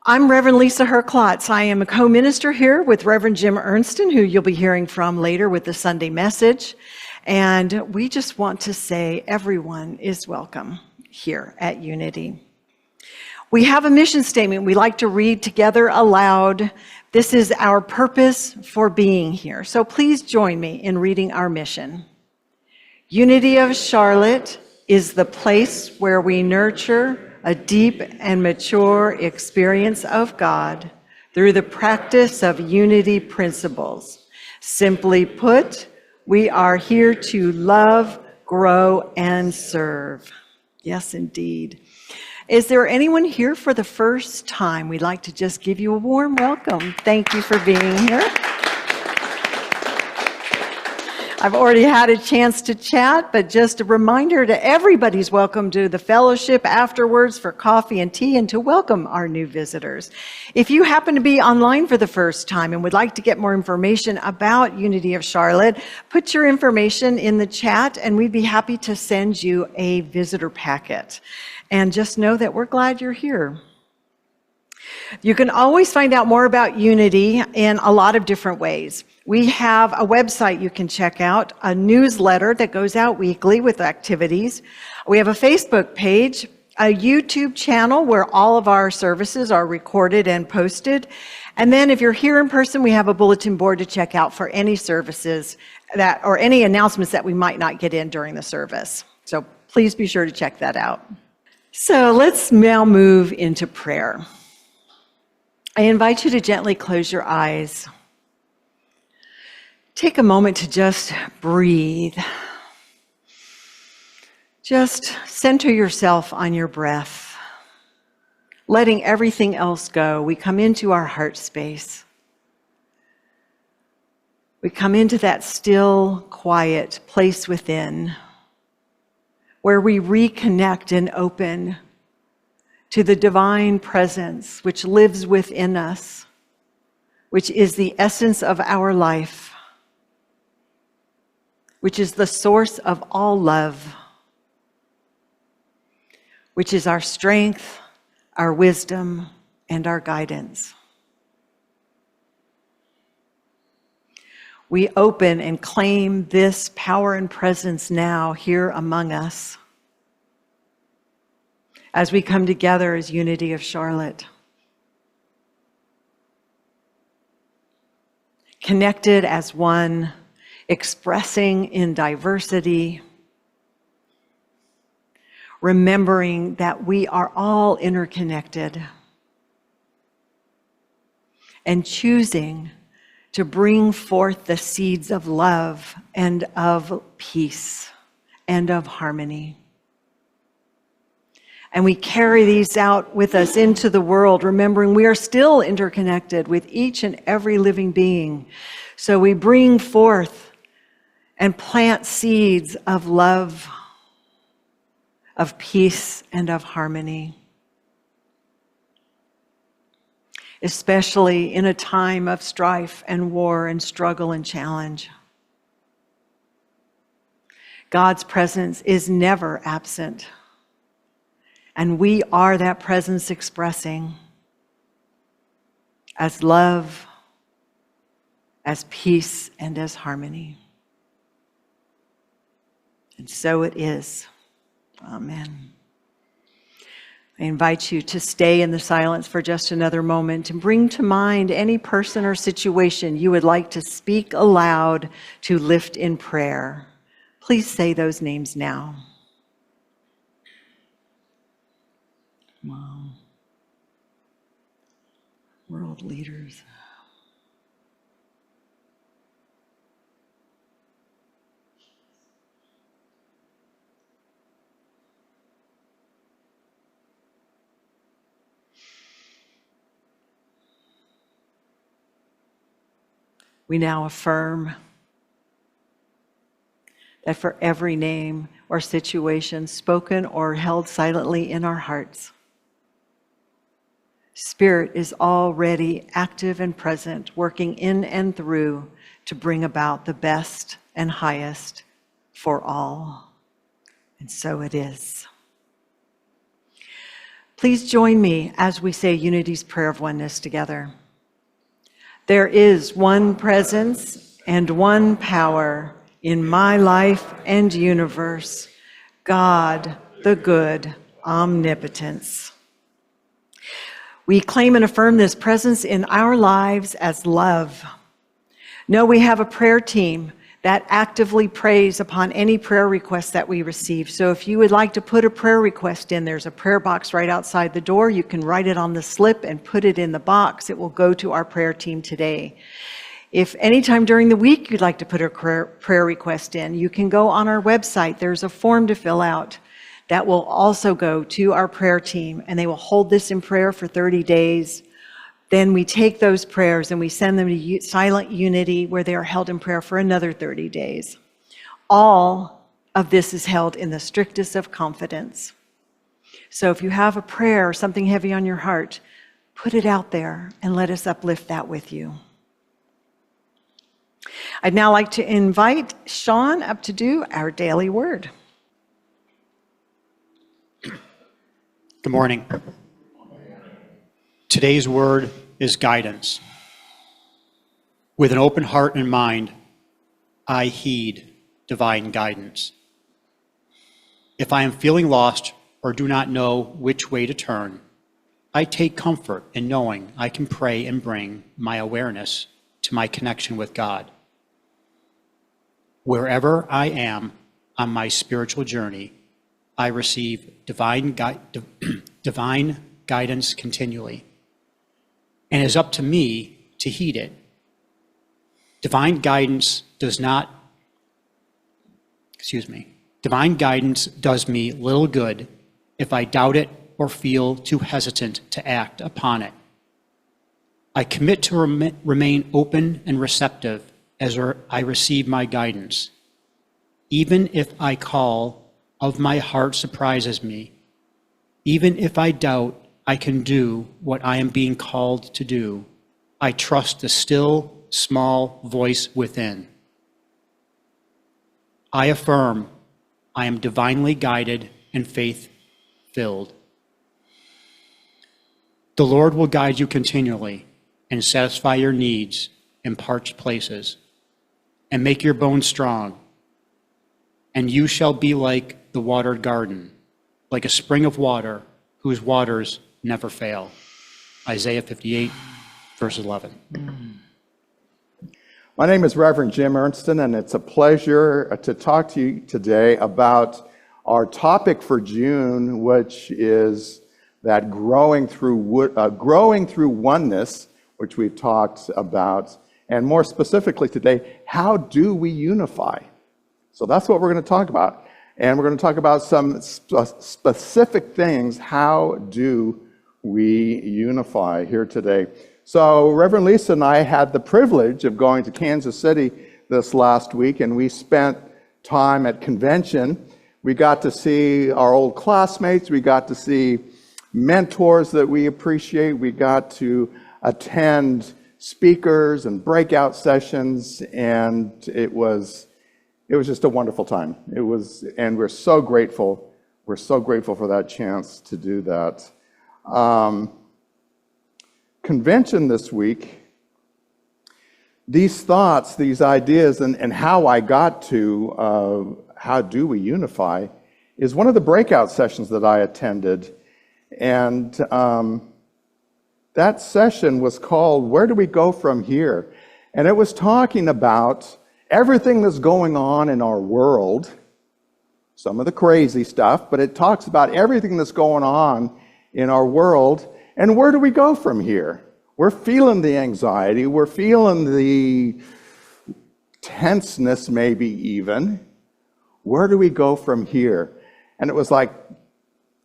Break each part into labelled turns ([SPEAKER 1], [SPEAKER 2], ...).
[SPEAKER 1] I'm Reverend Lisa Herklotz. I am a co-minister here with Reverend Jim Ernstsen, who you'll be hearing from later with the Sunday message. And we just want to say everyone is welcome here at Unity. We have a mission statement we like to read together aloud. This is our purpose for being here. So please join me in reading our mission. Unity of Charlotte is the place where we nurture a deep and mature experience of God through the practice of unity principles. Simply put, we are here to love, grow, and serve. Yes, indeed. Is there anyone here for the first time? We'd like to just give you a warm welcome. Thank you for being here. I've already had a chance to chat, but just a reminder to everybody's welcome to the fellowship afterwards for coffee and tea and to welcome our new visitors. If you happen to be online for the first time and would like to get more information about Unity of Charlotte, put your information in the chat and we'd be happy to send you a visitor packet. And just know that we're glad you're here. You can always find out more about Unity in a lot of different ways. We have a website you can check out, a newsletter that goes out weekly with activities. We have a Facebook page, a YouTube channel where all of our services are recorded and posted. And then if you're here in person, we have a bulletin board to check out for any services that, or any announcements that we might not get in during the service. So please be sure to check that out. So let's now move into prayer. I invite you to gently close your eyes. Take a moment to just breathe. Just center yourself on your breath, letting everything else go. We come into our heart space. We come into that still, quiet place within where we reconnect and open to the divine presence which lives within us, which is the essence of our life, which is the source of all love, which is our strength, our wisdom, and our guidance. We open and claim this power and presence now here among us as we come together as Unity of Charlotte. Connected as one, expressing in diversity, remembering that we are all interconnected, and choosing to bring forth the seeds of love and of peace and of harmony. And we carry these out with us into the world, remembering we are still interconnected with each and every living being. So we bring forth and plant seeds of love, of peace, and of harmony. Especially in a time of strife and war and struggle and challenge. God's presence is never absent. And we are that presence expressing as love, as peace, and as harmony. And so it is. Amen. I invite you to stay in the silence for just another moment and bring to mind any person or situation you would like to speak aloud to lift in prayer. Please say those names now. Wow. World leaders. We now affirm that for every name or situation spoken or held silently in our hearts, Spirit is already active and present, working in and through to bring about the best and highest for all. And so it is. Please join me as we say Unity's Prayer of Oneness together. There is one presence and one power in my life and universe, God, the good, omnipotence. We claim and affirm this presence in our lives as love. Know we have a prayer team that actively prays upon any prayer request that we receive. So if you would like to put a prayer request in, there's a prayer box right outside the door. You can write it on the slip and put it in the box. It will go to our prayer team today. If anytime during the week you'd like to put a prayer request in, you can go on our website. There's a form to fill out that will also go to our prayer team, and they will hold this in prayer for 30 days. Then we take those prayers and we send them to Silent Unity, where they are held in prayer for another 30 days. All of this is held in the strictest of confidence. So if you have a prayer or something heavy on your heart, put it out there and let us uplift that with you. I'd now like to invite Sean up to do our daily word.
[SPEAKER 2] Good morning. Today's word is guidance. With an open heart and mind, I heed divine guidance. If I am feeling lost or do not know which way to turn, I take comfort in knowing I can pray and bring my awareness to my connection with God. Wherever I am on my spiritual journey, I receive divine guidance continually. And it is up to me to heed it. Divine guidance does me little good if I doubt it or feel too hesitant to act upon it. I commit to remain open and receptive as I receive my guidance. Even if I call of my heart surprises me, even if I doubt I can do what I am being called to do, I trust the still, small voice within. I affirm I am divinely guided and faith-filled. The Lord will guide you continually and satisfy your needs in parched places and make your bones strong. And you shall be like the watered garden, like a spring of water whose waters never fail. Isaiah 58, verse 11.
[SPEAKER 3] My name is Reverend Jim Ernstsen, and it's a pleasure to talk to you today about our topic for June, which is that growing through oneness, which we've talked about, and more specifically today, how do we unify? So that's what we're going to talk about. And we're going to talk about some specific things. How do we unify here today? So Reverend Lisa and I had the privilege of going to Kansas City this last week, and we spent time at convention. We got to see our old classmates. We got to see mentors that we appreciate. We got to attend speakers and breakout sessions, and it was just a wonderful time. And we're so grateful. We're so grateful for that chance to do that. Convention this week, these thoughts, these ideas, and how I got to how do we unify is one of the breakout sessions that I attended. And that session was called, Where Do We Go From Here? And it was talking about everything that's going on in our world, some of the crazy stuff, but it talks about everything that's going on in our world, and where do we go from here? We're feeling the anxiety, we're feeling the tenseness maybe even. Where do we go from here? And it was like,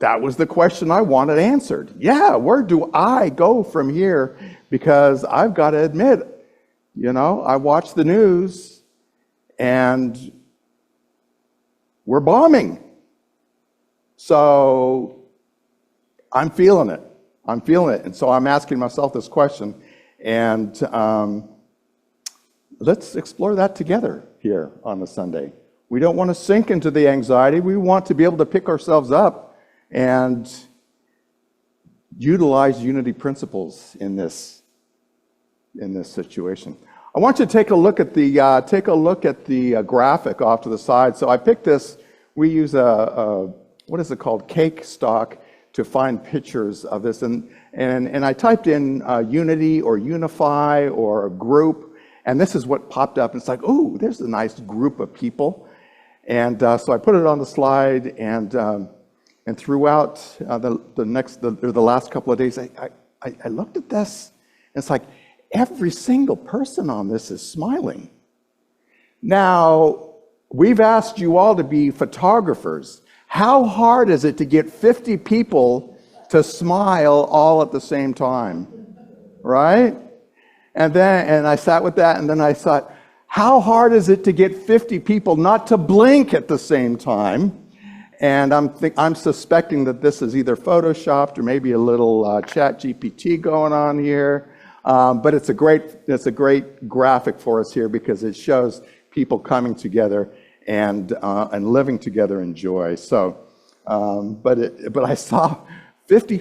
[SPEAKER 3] that was the question I wanted answered. Yeah, where do I go from here? Because I've got to admit, I watch the news, and we're bombing. So I'm feeling it. And so I'm asking myself this question, and let's explore that together here on a Sunday. We don't want to sink into the anxiety. We want to be able to pick ourselves up and utilize unity principles in this situation. I want you to take a look at the graphic off to the side. So I picked this. We use what is it called, cake stock, to find pictures of this, and I typed in unity or unify or a group, and this is what popped up. It's like, oh, there's a nice group of people, and so I put it on the slide, and throughout the last couple of days, I looked at this, and it's like every single person on this is smiling. Now, we've asked you all to be photographers. How hard is it to get 50 people to smile all at the same time? Right? And I sat with that, and then I thought, how hard is it to get 50 people not to blink at the same time? And I'm suspecting that this is either photoshopped or maybe a little chat GPT going on here. But it's a great graphic for us here because it shows people coming together and living together in joy. So, but I saw 50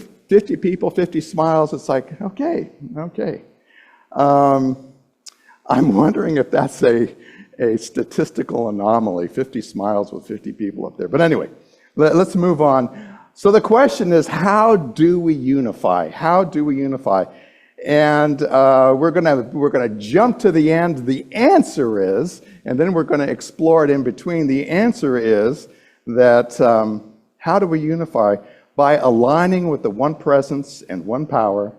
[SPEAKER 3] people, 50 smiles. It's like, okay. I'm wondering if that's a statistical anomaly, 50 smiles with 50 people up there. But anyway, let's move on. So the question is, how do we unify? How do we unify? And we're gonna jump to the end. The answer is, and then we're gonna explore it in between. The answer is that how do we unify? By aligning with the one presence and one power,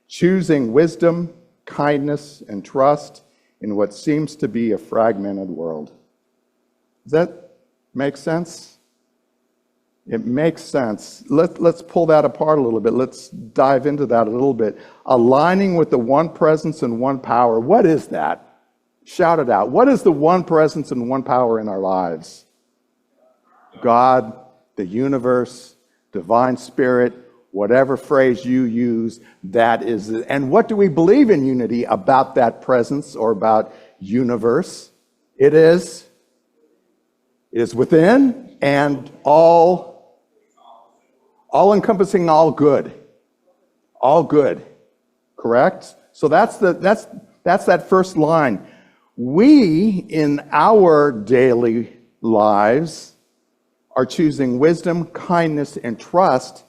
[SPEAKER 3] choosing wisdom, kindness, and trust in what seems to be a fragmented world. Does that make sense? It makes sense. Let's pull that apart a little bit. Let's dive into that a little bit. Aligning with the one presence and one power. What is that? Shout it out. What is the one presence and one power in our lives? God, the universe, divine spirit, whatever phrase you use, that is it. And what do we believe in unity about that presence or about universe? It is within and all-encompassing, all good. All good. Correct? So that's that first line. We, in our daily lives, are choosing wisdom, kindness, and trust,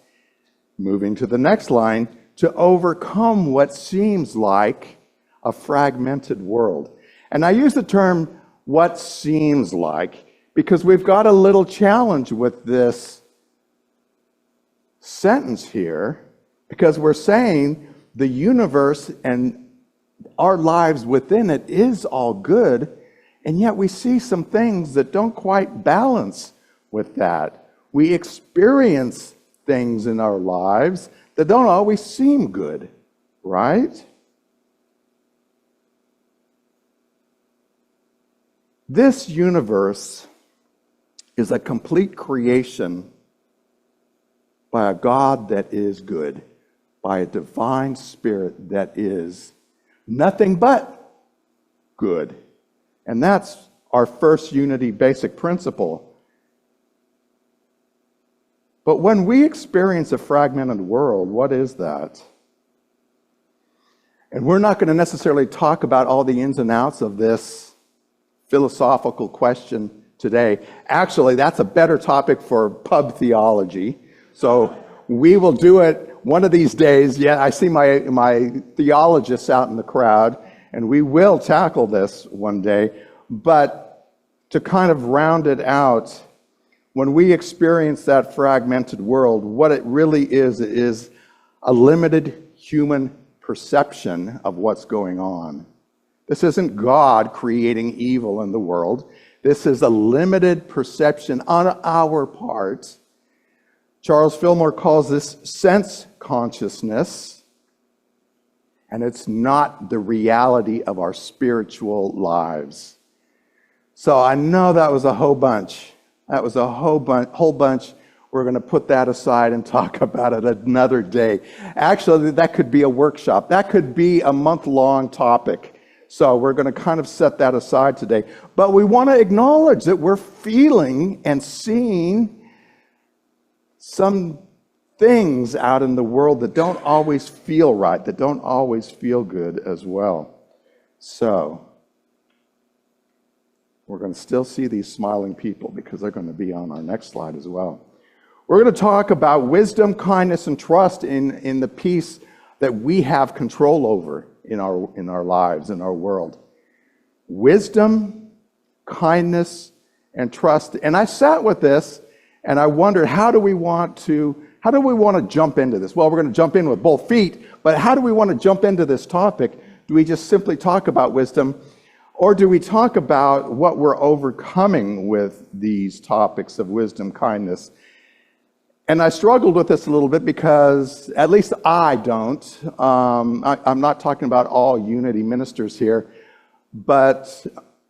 [SPEAKER 3] moving to the next line, to overcome what seems like a fragmented world. And I use the term what seems like because we've got a little challenge with this sentence here, because we're saying the universe and our lives within it is all good, and yet we see some things that don't quite balance with that. We experience things in our lives that don't always seem good, right? This universe is a complete creation by a God that is good, by a divine spirit that is nothing but good. And that's our first unity basic principle. But when we experience a fragmented world, what is that? And we're not going to necessarily talk about all the ins and outs of this philosophical question today. Actually, that's a better topic for pub theology. So we will do it one of these days. Yeah, I see my theologists out in the crowd, and we will tackle this one day. But to kind of round it out, when we experience that fragmented world, what it really is a limited human perception of what's going on. This isn't God creating evil in the world. This is a limited perception on our part. Charles Fillmore calls this sense consciousness, and it's not the reality of our spiritual lives. So I know that was a whole bunch. That was a whole bunch. We're going to put that aside and talk about it another day. Actually, that could be a workshop. That could be a month-long topic. So we're going to kind of set that aside today. But we want to acknowledge that we're feeling and seeing some things out in the world that don't always feel right, that don't always feel good as well. So, we're going to still see these smiling people because they're going to be on our next slide as well. We're going to talk about wisdom, kindness, and trust in the piece that we have control over in our lives, in our world. Wisdom, kindness, and trust. And I sat with this and I wondered, how do we want to jump into this? Well, we're going to jump in with both feet, but how do we want to jump into this topic? Do we just simply talk about wisdom, or do we talk about what we're overcoming with these topics of wisdom, kindness? And I struggled with this a little bit because, at least I don't, I'm not talking about all Unity ministers here, but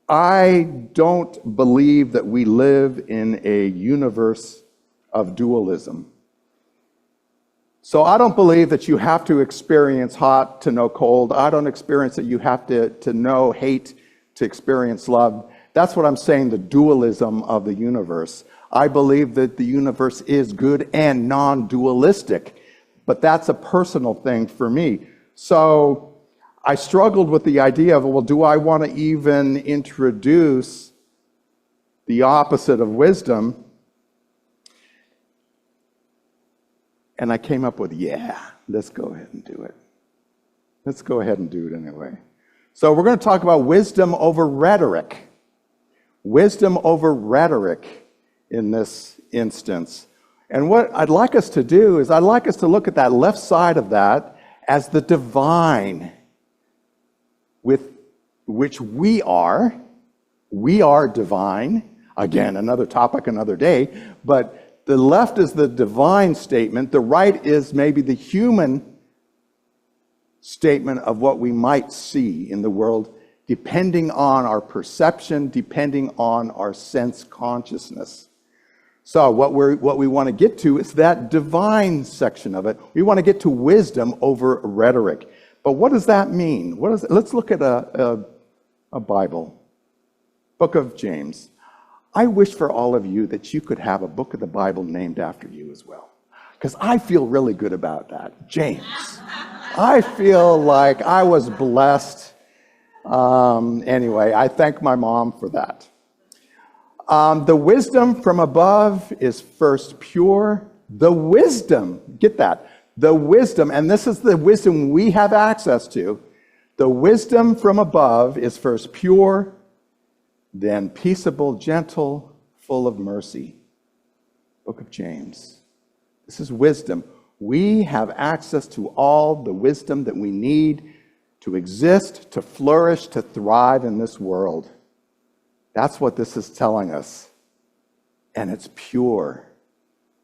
[SPEAKER 3] I don't believe that we live in a universe of dualism. So I don't believe that you have to experience hot to know cold. I don't experience that you have to know hate to experience love. That's what I'm saying, the dualism of the universe. I believe that the universe is good and non-dualistic, but that's a personal thing for me. So I struggled with the idea of, well, do I want to even introduce the opposite of wisdom? And I came up with, yeah, let's go ahead and do it. Let's go ahead and do it anyway. So we're going to talk about wisdom over rhetoric. Wisdom over rhetoric in this instance. And what I'd like us to do is I'd like us to look at that left side of that as the divine with which we are. We are divine. Again, another topic, another day. But the left is the divine statement. The right is maybe the human statement of what we might see in the world, depending on our perception, depending on our sense consciousness. So what we want to get to is that divine section of it. We want to get to wisdom over rhetoric. But what does that mean? Let's look at a Bible, book of James. I wish for all of you that you could have a book of the Bible named after you as well, because I feel really good about that. James. I feel like I was blessed. Anyway, I thank my mom for that. The wisdom from above is first pure. The wisdom, get that, the wisdom, and this is the wisdom we have access to. The wisdom from above is first pure, then peaceable, gentle, full of mercy. Book of James. This is wisdom. We have access to all the wisdom that we need to exist, to flourish, to thrive in this world. That's what this is telling us. And it's pure.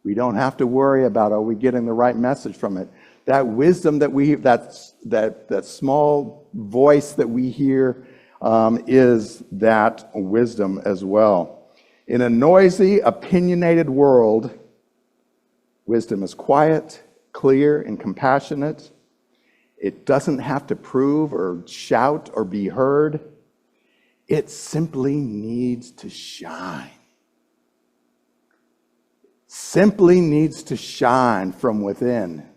[SPEAKER 3] We don't have to worry about, are we getting the right message from it? That wisdom that that small voice that we hear is that wisdom as well. In a noisy, opinionated world, wisdom is quiet, clear, and compassionate. It doesn't have to prove or shout or be heard. It simply needs to shine. Simply needs to shine from within.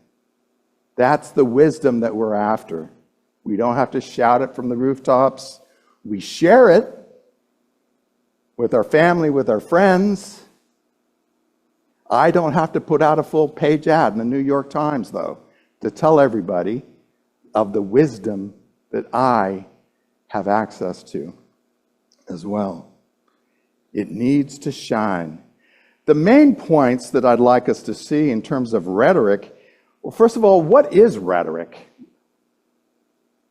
[SPEAKER 3] That's the wisdom that we're after. We don't have to shout it from the rooftops. We share it with our family, with our friends. I don't have to put out a full-page ad in the New York Times, though, to tell everybody of the wisdom that I have access to as well. It needs to shine. The main points that I'd like us to see in terms of rhetoric, well, first of all, what is rhetoric?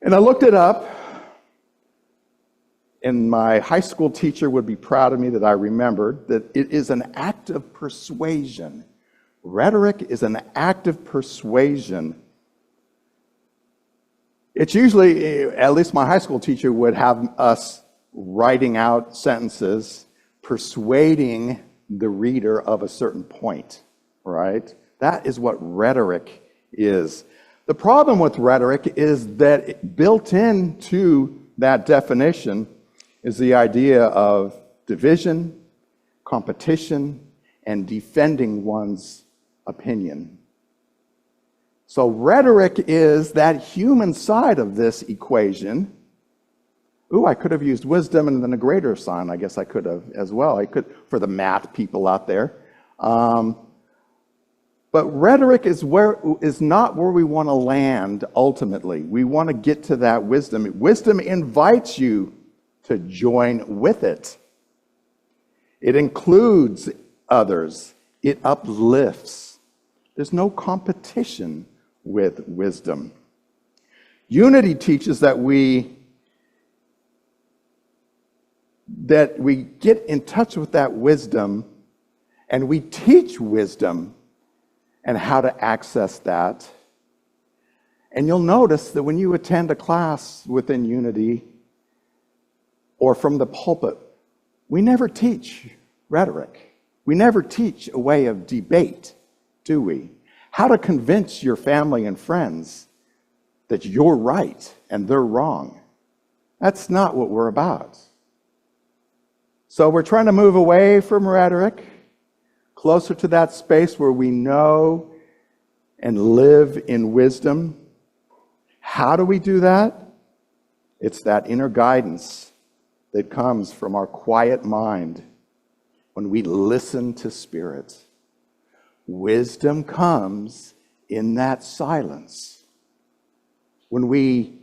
[SPEAKER 3] And I looked it up, and my high school teacher would be proud of me that I remembered that it is an act of persuasion. Rhetoric is an act of persuasion. It's usually, at least my high school teacher would have us writing out sentences, persuading the reader of a certain point, right? That is what rhetoric is. The problem with rhetoric is that built into that definition is the idea of division, competition, and defending one's opinion. So rhetoric is that human side of this equation. Ooh, I could have used wisdom and then a greater sign. I guess I could have as well. I could, for the math people out there. But rhetoric is not where we want to land ultimately. We want to get to that wisdom. Wisdom invites you to join with it. It includes others. It uplifts. There's no competition with wisdom. Unity teaches that we get in touch with that wisdom, and we teach wisdom and how to access that. And you'll notice that when you attend a class within Unity or from the pulpit, we never teach rhetoric. We never teach a way of debate, do we? How to convince your family and friends that you're right and they're wrong. That's not what we're about. So we're trying to move away from rhetoric, closer to that space where we know and live in wisdom. How do we do that? It's that inner guidance that comes from our quiet mind when we listen to Spirit. Wisdom comes in that silence. When we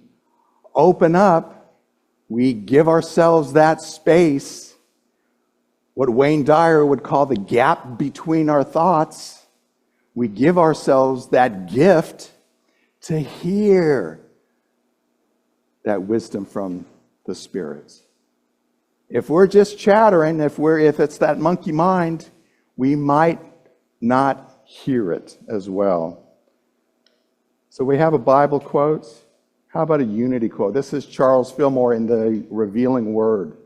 [SPEAKER 3] open up, we give ourselves that space, what Wayne Dyer would call the gap between our thoughts. We give ourselves that gift to hear that wisdom from the Spirit. If we're just chattering, if it's that monkey mind, we might not hear it as well. So we have a Bible quote. How about a Unity quote? This is Charles Fillmore in the Revealing Word.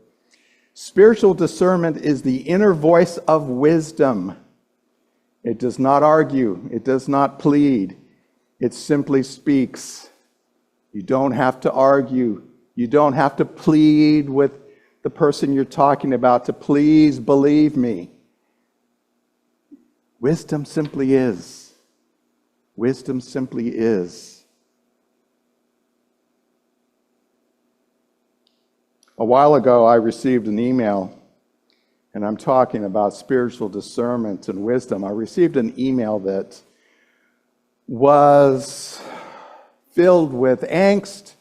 [SPEAKER 3] Spiritual discernment is the inner voice of wisdom. It does not argue. It does not plead. It simply speaks. You don't have to argue. You don't have to plead with the person you're talking about to please believe me. Wisdom simply is. Wisdom simply is. A while ago, I received an email, and I'm talking about spiritual discernment and wisdom. I received an email that was filled with angst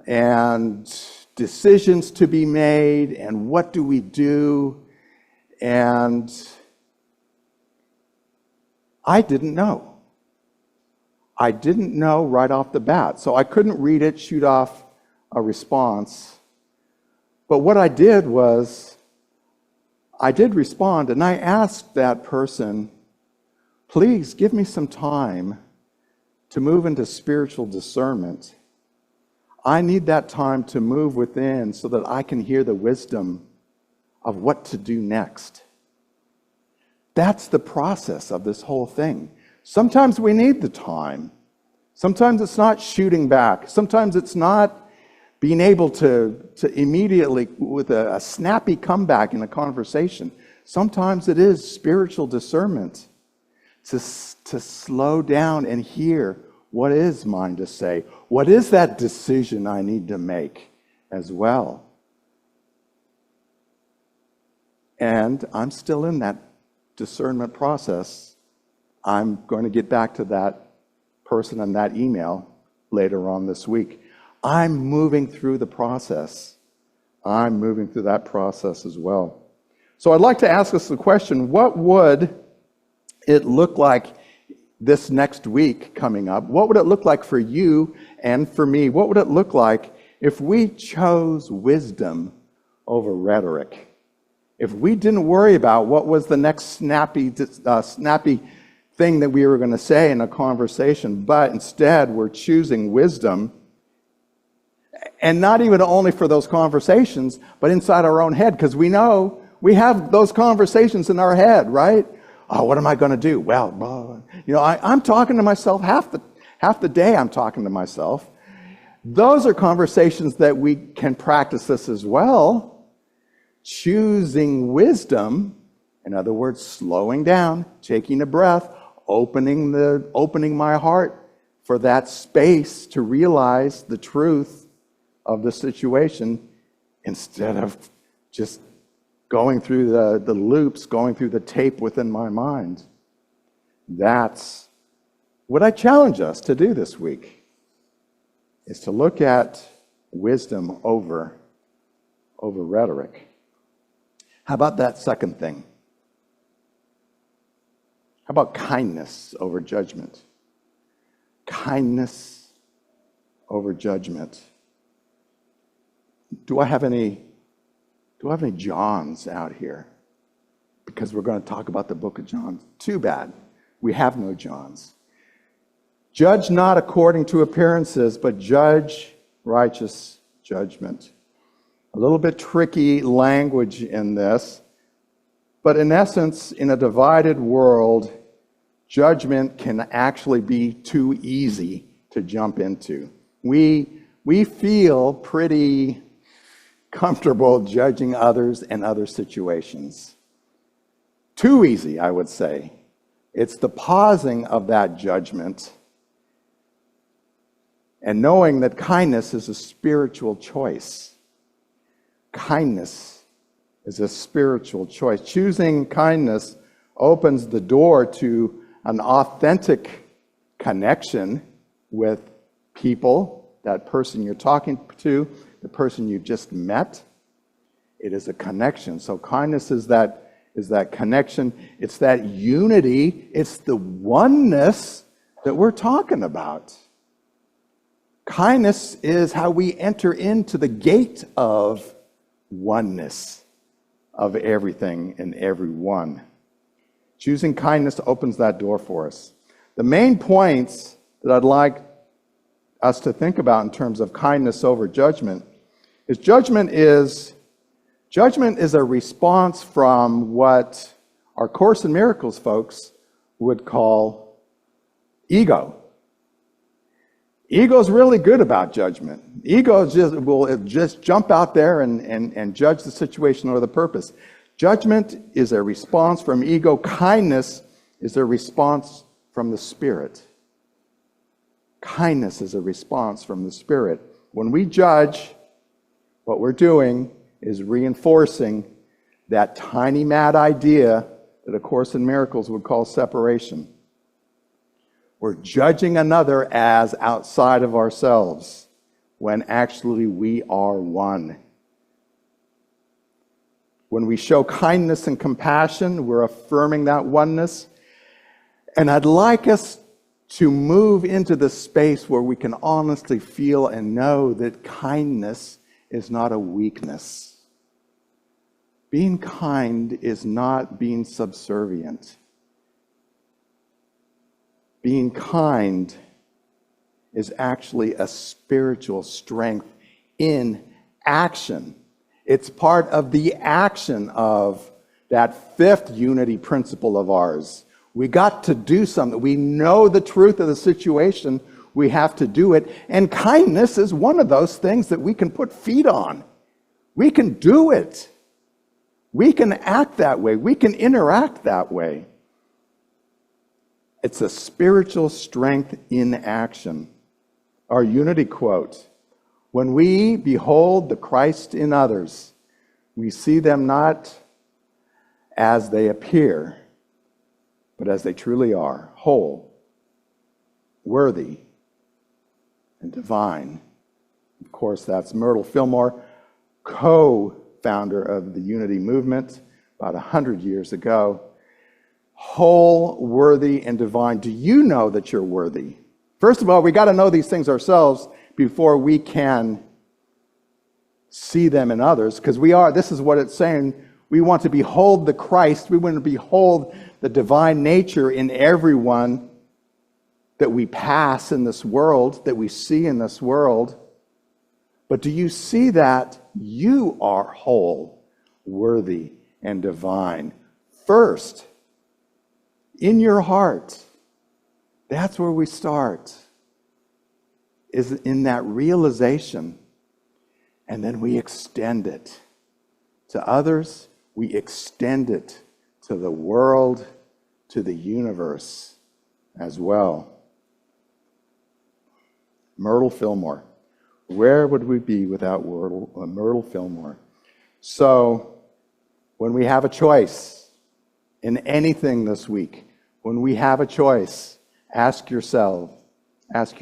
[SPEAKER 3] and decisions to be made, and what do we do? And I didn't know. I didn't know right off the bat, so I couldn't read it, shoot off a response. But what I did was, I did respond, and I asked that person, please give me some time to move into spiritual discernment. I need that time to move within so that I can hear the wisdom of what to do next. That's the process of this whole thing. Sometimes we need the time. Sometimes it's not shooting back. Sometimes it's not being able to immediately, with a snappy comeback in a conversation. Sometimes it is spiritual discernment to slow down and hear what is mine to say. What is that decision I need to make as well? And I'm still in that discernment process. I'm going to get back to that person and that email later on this week. I'm moving through the process. I'm moving through that process as well. So I'd like to ask us the question, what would it look like this next week coming up? What would it look like for you and for me? What would it look like if we chose wisdom over rhetoric? If we didn't worry about what was the next snappy thing that we were going to say in a conversation, but instead we're choosing wisdom. And not even only for those conversations, but inside our own head, because we know we have those conversations in our head, right? Oh, what am I going to do? Well, I'm talking to myself half the day. I'm talking to myself. Those are conversations that we can practice this as well. Choosing wisdom, in other words, slowing down, taking a breath, opening my heart for that space to realize the truth of the situation instead of just going through the loops, going through the tape within my mind. That's what I challenge us to do this week, is to look at wisdom over rhetoric. How about that second thing? How about kindness over judgment? Kindness over judgment. Do I have any Johns out here? Because we're going to talk about the book of John. Too bad. We have no Johns. Judge not according to appearances, but judge righteous judgment. A little bit tricky language in this, but in essence, in a divided world, judgment can actually be too easy to jump into. We feel pretty comfortable judging others and other situations. Too easy, I would say. It's the pausing of that judgment and knowing that kindness is a spiritual choice. Kindness is a spiritual choice. Choosing kindness opens the door to an authentic connection with people, that person you're talking to, the person you just met. It is a connection. So kindness is that connection. It's that unity. It's the oneness that we're talking about. Kindness is how we enter into the gate of oneness of everything and everyone. Choosing kindness opens that door for us. The main points that I'd like us to think about in terms of kindness over judgment is judgment is a response from what our Course in Miracles folks would call ego. Ego's really good about judgment. Ego will just jump out there and judge the situation or the purpose. Judgment is a response from ego. Kindness is a response from the Spirit. Kindness is a response from the Spirit. When we judge, what we're doing is reinforcing that tiny mad idea that A Course in Miracles would call separation. We're judging another as outside of ourselves, when actually we are one. When we show kindness and compassion, we're affirming that oneness. And I'd like us to move into the space where we can honestly feel and know that kindness is not a weakness. Being kind is not being subservient. Being kind is actually a spiritual strength in action. It's part of the action of that fifth unity principle of ours. We got to do something. We know the truth of the situation. We have to do it. And kindness is one of those things that we can put feet on. We can do it. We can act that way. We can interact that way. It's a spiritual strength in action. Our unity quote: when we behold the Christ in others, we see them not as they appear, but as they truly are, whole, worthy, and divine. Of course, that's Myrtle Fillmore, co-founder of the Unity movement about 100 years ago. Whole, worthy, and divine. Do you know that you're worthy? First of all, we got to know these things ourselves before we can see them in others, because this is what it's saying. We want to behold the Christ. We want to behold the divine nature in everyone that we pass in this world, that we see in this world. But do you see that you are whole, worthy, and divine? First, in your heart. That's where we start, is in that realization. And then we extend it to others. We extend it to the world, to the universe. as well. Myrtle Fillmore. Where would we be without Myrtle Fillmore? So, when we have a choice in anything this week, when we have a choice, ask yourself, is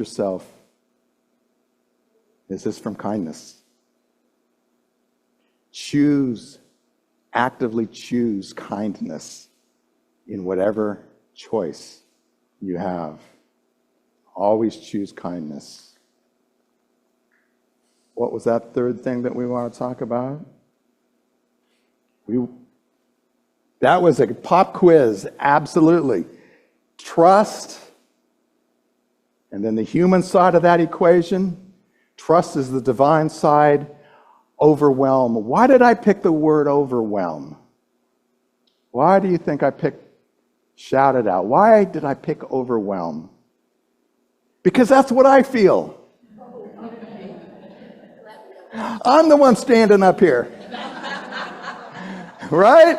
[SPEAKER 3] this from kindness? Actively choose kindness in whatever choice you have. Always choose kindness. What was that third thing that we want to talk about? That was a pop quiz, absolutely. Trust, and then the human side of that equation. Trust is the divine side. Overwhelm. Why did I pick the word overwhelm? Why do you think I picked, shout it out? Why did I pick overwhelm? Because that's what I feel. I'm the one standing up here. Right?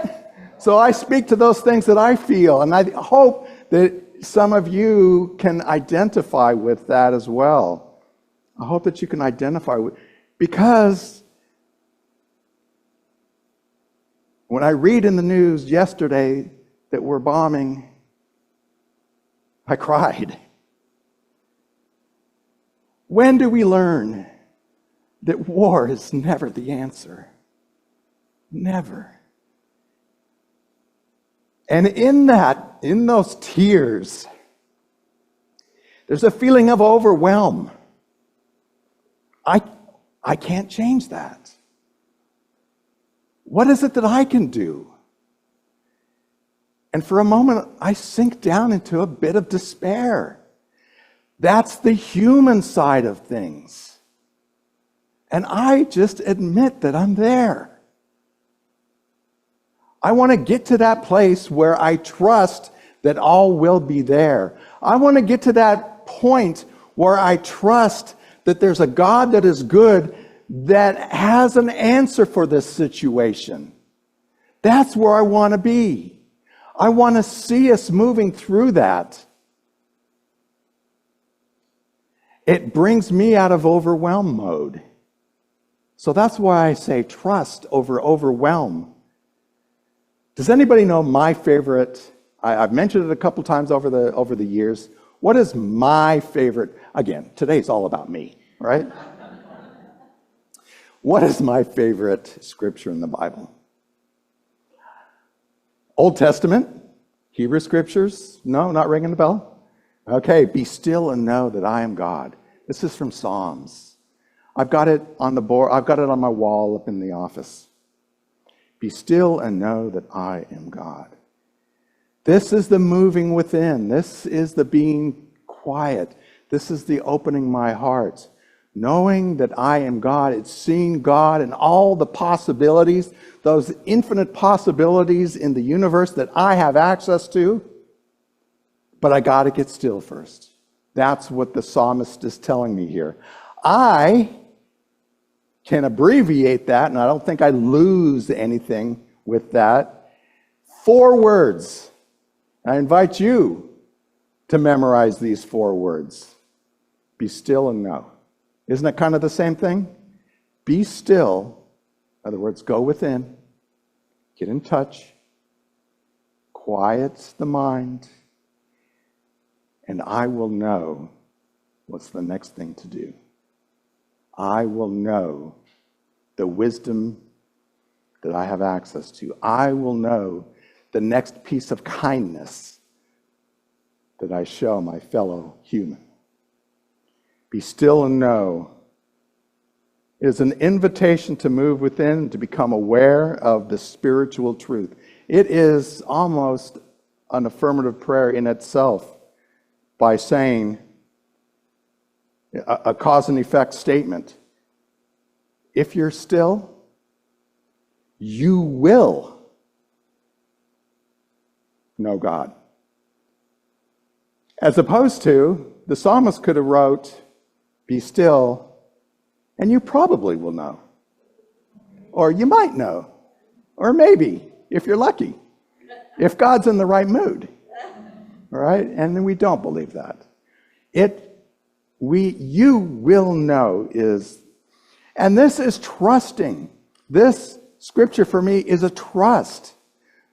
[SPEAKER 3] So I speak to those things that I feel, and I hope that some of you can identify with that as well. I hope that you can identify with, because when I read in the news yesterday that we're bombing, I cried. When do we learn that war is never the answer? Never. And in those tears, there's a feeling of overwhelm. I can't change that. What is it that I can do? And for a moment, I sink down into a bit of despair. That's the human side of things. And I just admit that I'm there. I want to get to that place where I trust that all will be there. I want to get to that point where I trust that there's a God that is good, that has an answer for this situation. That's where I want to be. I want to see us moving through that. It brings me out of overwhelm mode. So that's why I say trust over overwhelm. Does anybody know my favorite? I've mentioned it a couple times over the years. What is my favorite? Again, today's all about me, right? What is my favorite scripture in the Bible? Old Testament, Hebrew scriptures? No, not ringing the bell? Okay, be still and know that I am God. This is from Psalms. I've got it on the board. I've got it on my wall up in the office. Be still and know that I am God. This is the moving within. This is the being quiet. This is the opening my heart. Knowing that I am God, it's seeing God and all the possibilities, those infinite possibilities in the universe that I have access to. But I got to get still first. That's what the psalmist is telling me here. I can abbreviate that, and I don't think I lose anything with that. 4 words. I invite you to memorize these 4 words. Be still and know. Isn't that kind of the same thing? Be still. In other words, go within. Get in touch. Quiet the mind. And I will know what's the next thing to do. I will know the wisdom that I have access to. I will know the next piece of kindness that I show my fellow human. Be still and know. It is an invitation to move within, to become aware of the spiritual truth. It is almost an affirmative prayer in itself by saying a cause and effect statement. If you're still, you will know God. As opposed to, the psalmist could have wrote, be still, and you probably will know. Or you might know. Or maybe, if you're lucky. If God's in the right mood. all right? And then we don't believe that. You will know is, and this is trusting. This scripture for me is a trust,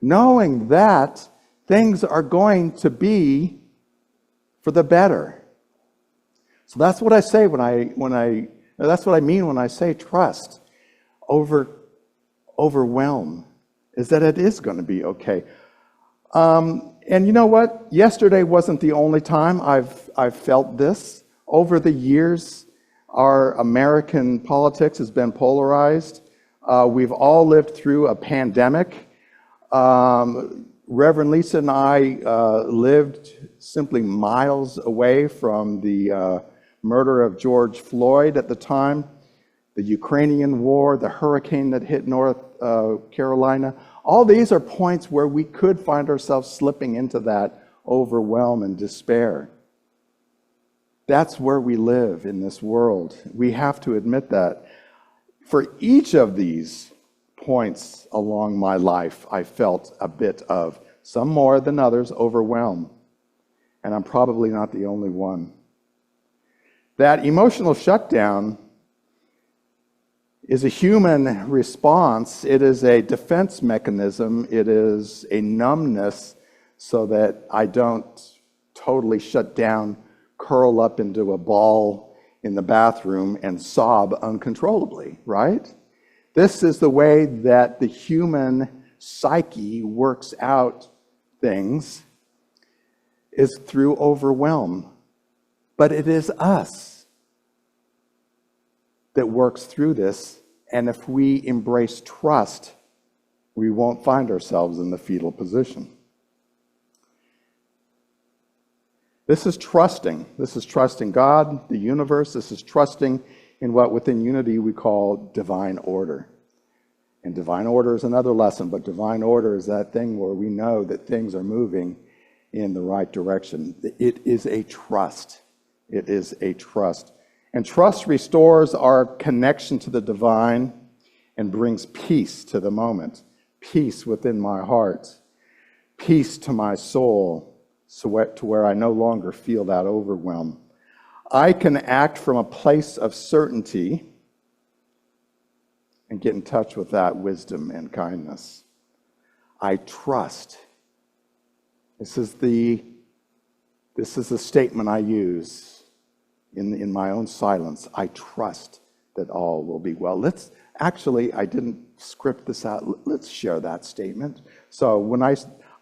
[SPEAKER 3] knowing that things are going to be for the better. So that's what I say that's what I mean when I say trust. Overwhelm is that it is going to be okay. And you know what? Yesterday wasn't the only time I've felt this. Over the years, our American politics has been polarized. We've all lived through a pandemic. Reverend Lisa and I lived simply miles away from the murder of George Floyd at the time, the Ukrainian war, the hurricane that hit North Carolina. All these are points where we could find ourselves slipping into that overwhelm and despair. That's where we live in this world. We have to admit that. For each of these points along my life, I felt a bit of, some more than others, overwhelm. And I'm probably not the only one. That emotional shutdown is a human response. It is a defense mechanism. It is a numbness so that I don't totally shut down, curl up into a ball in the bathroom and sob uncontrollably, right? This is the way that the human psyche works out things, is through overwhelm. But it is us that works through this, and if we embrace trust, we won't find ourselves in the fetal position. This is trusting. This is trusting God, the universe. This is trusting in what within unity we call divine order. And divine order is another lesson, but divine order is that thing where we know that things are moving in the right direction. It is a trust. It is a trust. And trust restores our connection to the divine and brings peace to the moment, peace within my heart, peace to my soul, so to where I no longer feel that overwhelm. I can act from a place of certainty and get in touch with that wisdom and kindness. I trust. This is the statement I use in my own silence. I trust that all will be well. I didn't script this out. Let's share that statement. So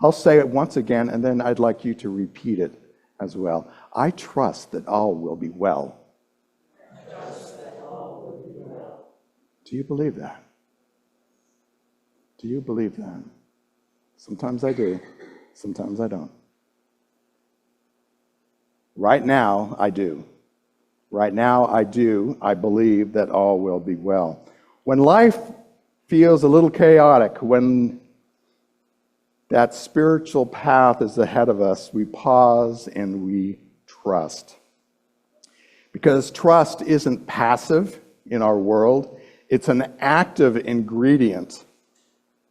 [SPEAKER 3] I'll say it once again, and then I'd like you to repeat it as well. I trust that all will be well. Do you believe that? Do you believe that? Sometimes I do. Sometimes I don't. Right now, I do. Right now, I do. I believe that all will be well. When life feels a little chaotic, when that spiritual path is ahead of us, we pause and we trust. Because trust isn't passive in our world. It's an active ingredient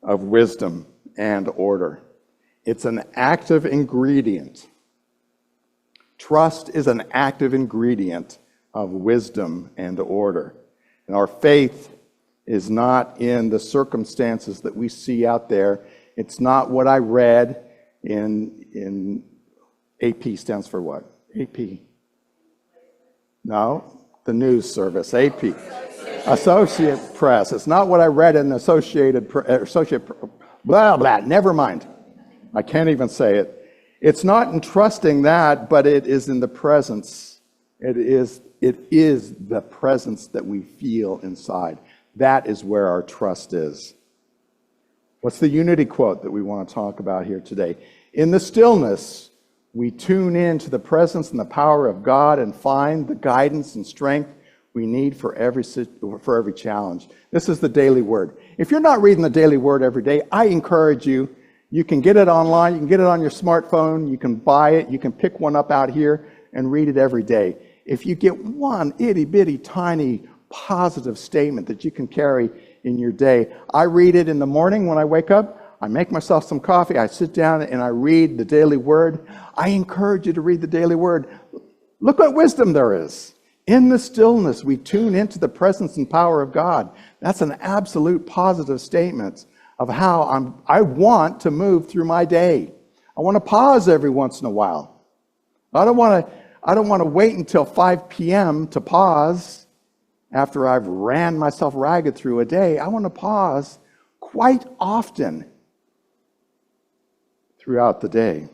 [SPEAKER 3] of wisdom and order. It's an active ingredient. Trust is an active ingredient of wisdom and order. And our faith is not in the circumstances that we see out there. It's not what I read in AP stands for what? AP. No, the news service, AP. Associate Press. It's not what I read in Associate, blah, blah, never mind. I can't even say it. It's not in trusting that, but it is in the presence. It is the presence that we feel inside. That is where our trust is. What's the unity quote that we want to talk about here today? In the stillness, we tune in to the presence and the power of God and find the guidance and strength we need for every challenge. This is the daily word. If you're not reading the daily word every day, I encourage you. You can get it online. You can get it on your smartphone. You can buy it. You can pick one up out here and read it every day. If you get one itty-bitty tiny positive statement that you can carry in your day, I read it in the morning when I wake up. I make myself some coffee, I sit down and I read the daily word. I encourage you to read the daily word. Look what wisdom there is. In the stillness, we tune into the presence and power of God. That's an absolute positive statement of how I want to move through my day. I want to pause every once in a while. I don't want to wait until 5 p.m. to pause after I've ran myself ragged through a day. I want to pause quite often throughout the day.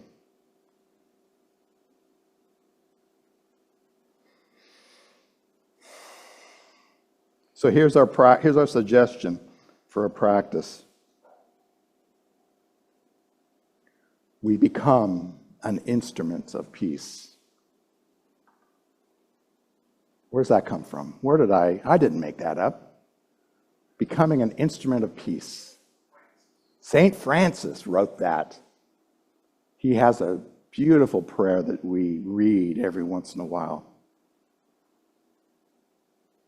[SPEAKER 3] So here's our suggestion for a practice. We become an instrument of peace. Where's that come from? I didn't make that up. Becoming an instrument of peace. St. Francis wrote that. He has a beautiful prayer that we read every once in a while.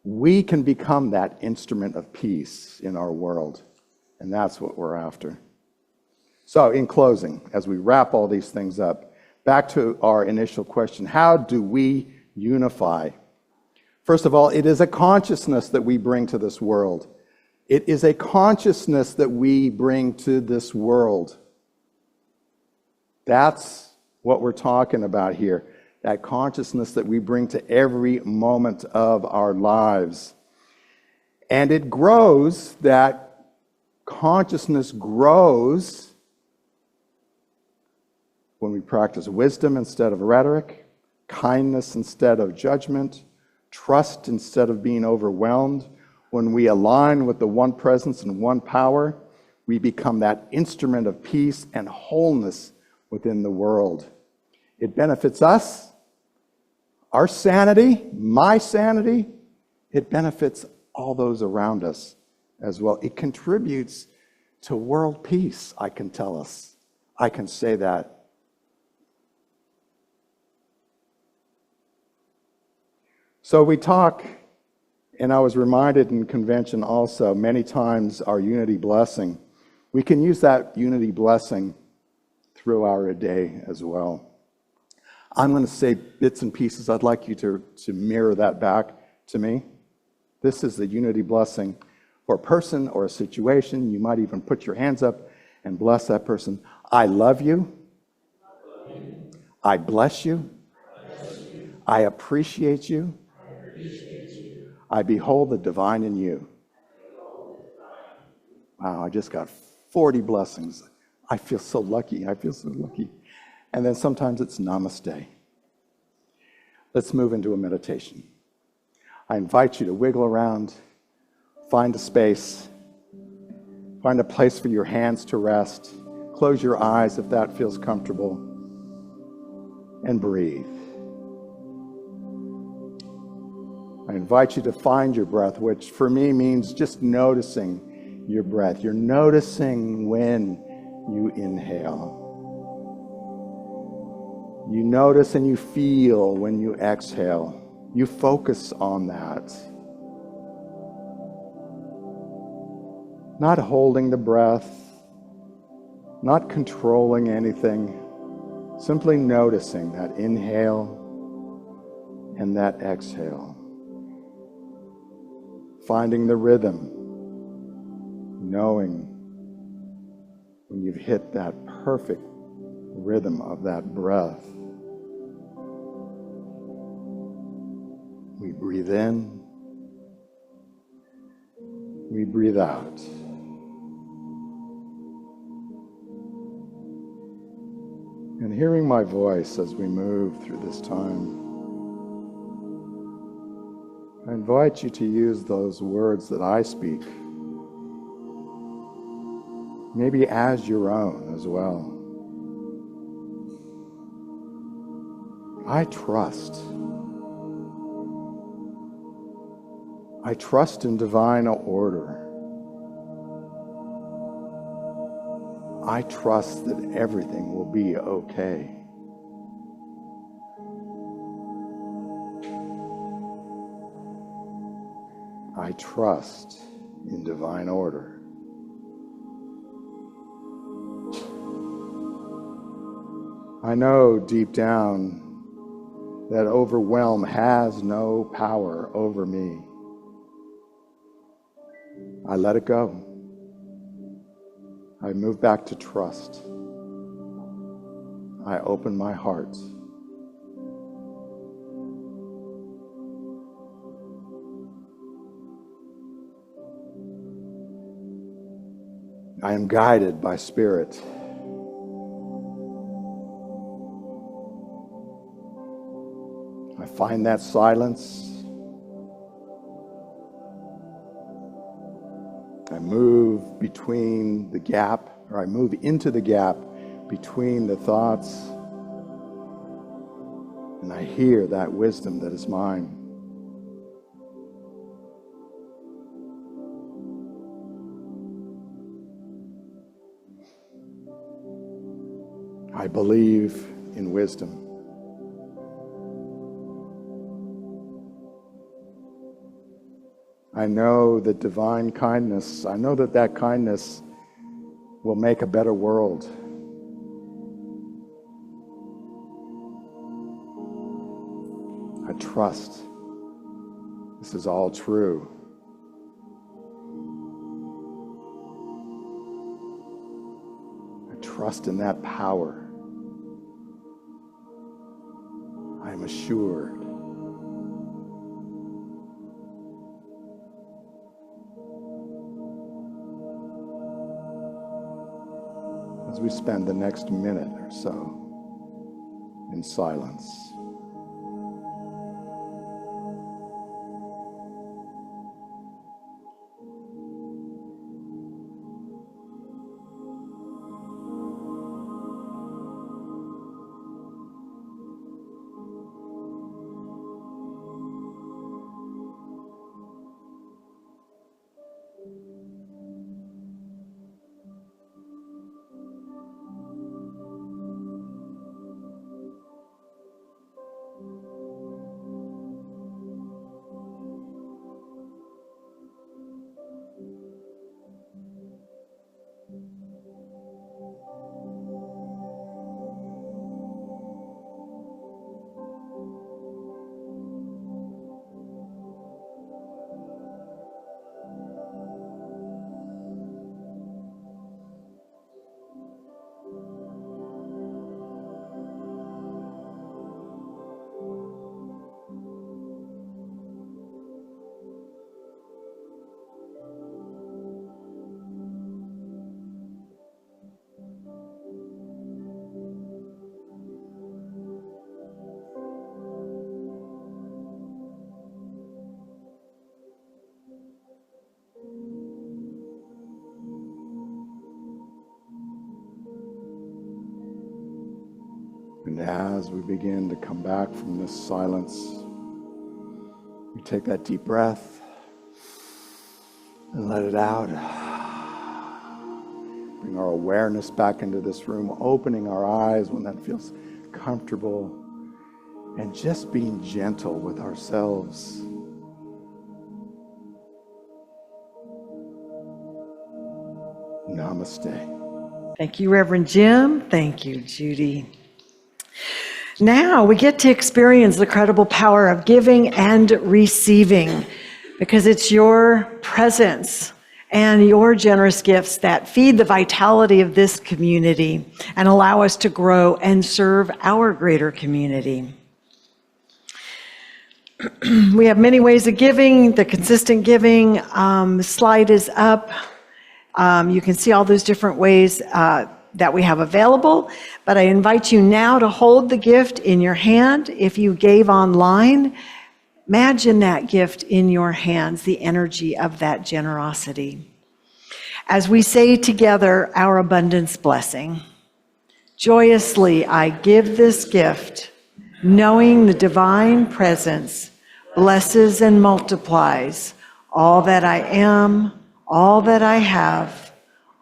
[SPEAKER 3] We can become that instrument of peace in our world, and that's what we're after. So in closing, as we wrap all these things up, back to our initial question, how do we unify? First of all, it is a consciousness that we bring to this world. It is a consciousness that we bring to this world. That's what we're talking about here. That consciousness that we bring to every moment of our lives. And it grows, that consciousness grows when we practice wisdom instead of rhetoric, kindness instead of judgment, trust instead of being overwhelmed. When we align with the one presence and one power, we become that instrument of peace and wholeness within the world. It benefits us, our sanity, my sanity. It benefits all those around us as well. It contributes to world peace, I can tell us. I can say that. So we talk, and I was reminded in convention also, many times our unity blessing. We can use that unity blessing through our day as well. I'm going to say bits and pieces. I'd like you to mirror that back to me. This is the unity blessing for a person or a situation. You might even put your hands up and bless that person. I love you. I bless you. I appreciate you. I behold the divine in you. Wow, I just got 40 blessings. I feel so lucky. I feel so lucky. And then sometimes it's namaste. Let's move into a meditation. I invite you to wiggle around, find a space, find a place for your hands to rest. Close your eyes if that feels comfortable, and breathe. I invite you to find your breath, which for me means just noticing your breath. You're noticing when you inhale. You notice and you feel when you exhale. You focus on that. Not holding the breath, not controlling anything, simply noticing that inhale and that exhale. Finding the rhythm, knowing when you've hit that perfect rhythm of that breath. We breathe in, we breathe out. And hearing my voice as we move through this time, I invite you to use those words that I speak, maybe as your own as well. I trust. I trust in divine order. I trust that everything will be okay. I trust in divine order. I know deep down that overwhelm has no power over me. I let it go. I move back to trust. I open my heart. I am guided by Spirit. I find that silence. I move between the gap, or I move into the gap between the thoughts, and I hear that wisdom that is mine. I believe in wisdom. I know that divine kindness, I know that that kindness will make a better world. I trust this is all true. I trust in that power. I am assured. As we spend the next minute or so in silence. And as we begin to come back from this silence, we take that deep breath and let it out. Bring our awareness back into this room, opening our eyes when that feels comfortable, and just being gentle with ourselves. Namaste.
[SPEAKER 1] Thank you, Reverend Jim. Thank you, Judy. Now we get to experience the credible power of giving and receiving, because it's your presence and your generous gifts that feed the vitality of this community and allow us to grow and serve our greater community. We have many ways of giving. The consistent giving slide is up. You can see all those different ways that we have available, but I invite you now to hold the gift in your hand. If you gave online, imagine that gift in your hands, the energy of that generosity. As we say together our abundance blessing, joyously I give this gift, knowing the divine presence blesses and multiplies all that I am, all that I have,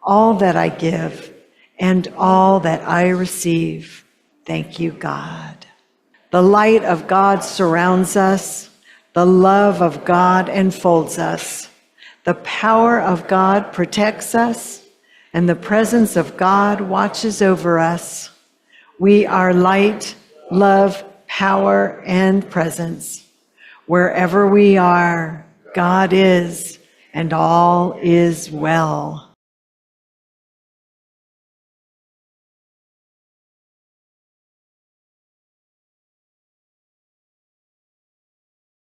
[SPEAKER 1] all that I give, and all that I receive. Thank you, God. The light of God surrounds us. The love of God enfolds us. The power of God protects us, and the presence of God watches over us. We are light, love, power, and presence. Wherever we are, God is, and all is well.